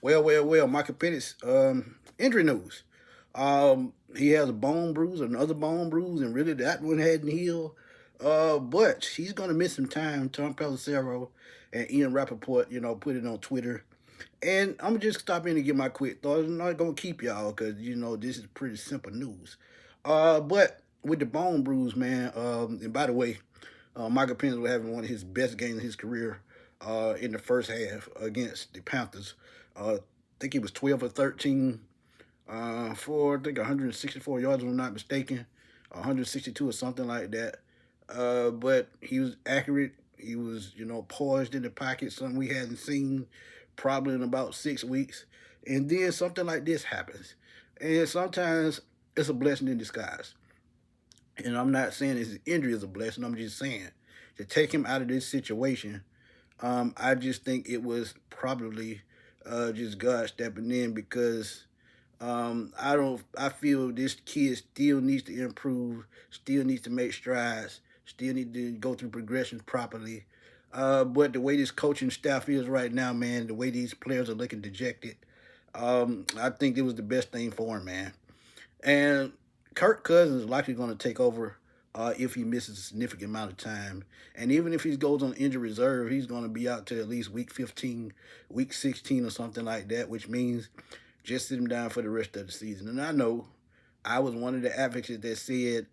Well, Michael Penix, injury news. He has a bone bruise, another bone bruise, and really that one hadn't healed. But he's gonna miss some time. Tom Pelissero and Ian Rappaport, put it on Twitter. And I'm gonna just stop in and give my quick thoughts. I'm not gonna keep y'all because this is pretty simple news. But with the bone bruise, man. And by the way, Michael Penix was having one of his best games in his career in the first half against the Panthers. I think he was 12 or 13 for I think 164 yards, if I'm not mistaken, 162 or something like that. But he was accurate. He was, poised in the pocket, something we hadn't seen probably in about 6 weeks. And then something like this happens. And sometimes it's a blessing in disguise. And I'm not saying his injury is a blessing. I'm just saying to take him out of this situation, I just think it was probably just God stepping in because I don't. I feel this kid still needs to improve, still needs to make strides, still need to go through progressions properly. But the way this coaching staff is right now, man, the way these players are looking dejected, I think it was the best thing for him, man. And Kirk Cousins is likely going to take over if he misses a significant amount of time. And even if he goes on injury reserve, he's going to be out to at least week 15, week 16 or something like that, which means just sit him down for the rest of the season. And I know I was one of the advocates that said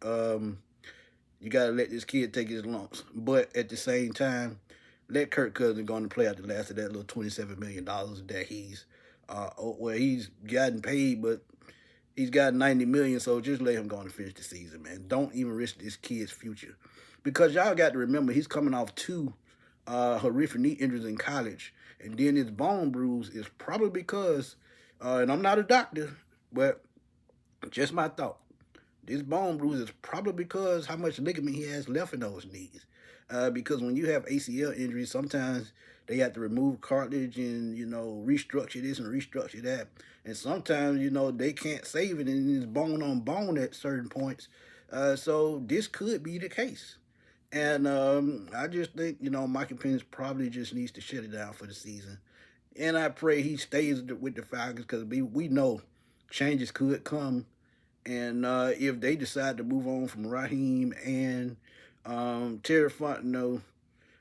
you got to let this kid take his lumps. But at the same time, let Kirk Cousins go on and play out the last of that little $27 million that he's gotten paid, but he's got 90 million, so just let him go and finish the season, man. Don't even risk this kid's future. Because y'all got to remember he's coming off two horrific knee injuries in college. And then his bone bruise is probably because, and I'm not a doctor, but just my thought. This bone bruise is probably because how much ligament he has left in those knees. Because when you have ACL injuries, sometimes they have to remove cartilage and restructure this and restructure that, and sometimes they can't save it and it's bone on bone at certain points. So this could be the case, and I just think Michael Penix probably just needs to shut it down for the season, and I pray he stays with the Falcons because we know changes could come and if they decide to move on from Raheem and Terry Fontenot,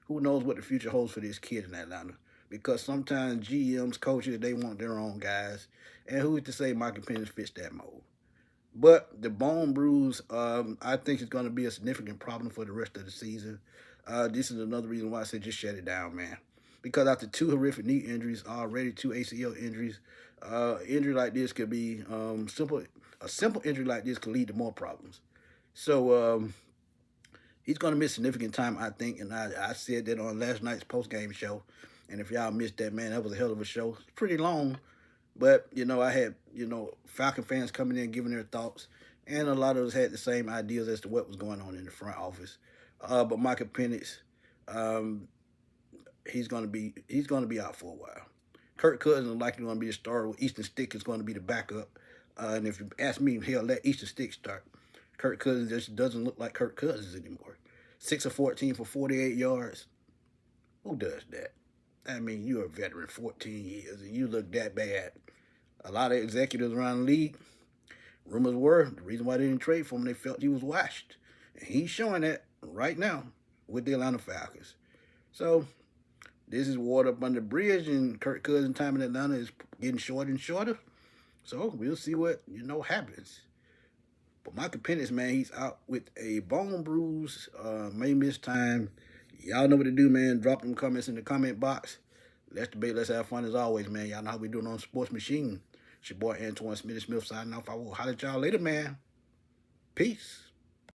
who knows what the future holds for this kid in Atlanta? Because sometimes GMs, coaches, they want their own guys. And who's to say Michael Penix fits that mold? But the bone bruise, I think is going to be a significant problem for the rest of the season. This is another reason why I said just shut it down, man. Because after two horrific knee injuries, already two ACL injuries, injury like this could be simple. A simple injury like this could lead to more problems. So he's going to miss significant time, I think. And I said that on last night's post game show. And if y'all missed that, man, that was a hell of a show. It's pretty long, but I had Falcon fans coming in giving their thoughts, and a lot of us had the same ideas as to what was going on in the front office. But Michael Penix, um, he's gonna be out for a while. Kirk Cousins is likely going to be the starter. With Easton Stick is going to be the backup. And if you ask me, hell, let Easton Stick start. Kirk Cousins just doesn't look like Kirk Cousins anymore. 6 of 14 for 48 yards. Who does that? I mean, you're a veteran, 14 years, and you look that bad. A lot of executives around the league, rumors were the reason why they didn't trade for him, they felt he was washed. And he's showing that right now with the Atlanta Falcons. So this is water up under the bridge, and Kirk Cousins' time in Atlanta is getting shorter and shorter. So we'll see what happens. But Michael Penix, man, he's out with a bone bruise, may miss time. Y'all know what to do, man. Drop them comments in the comment box. Let's debate. Let's have fun as always, man. Y'all know how we doing on Sports Machine. It's your boy Antoine Smith signing off. I will holler at y'all later, man. Peace.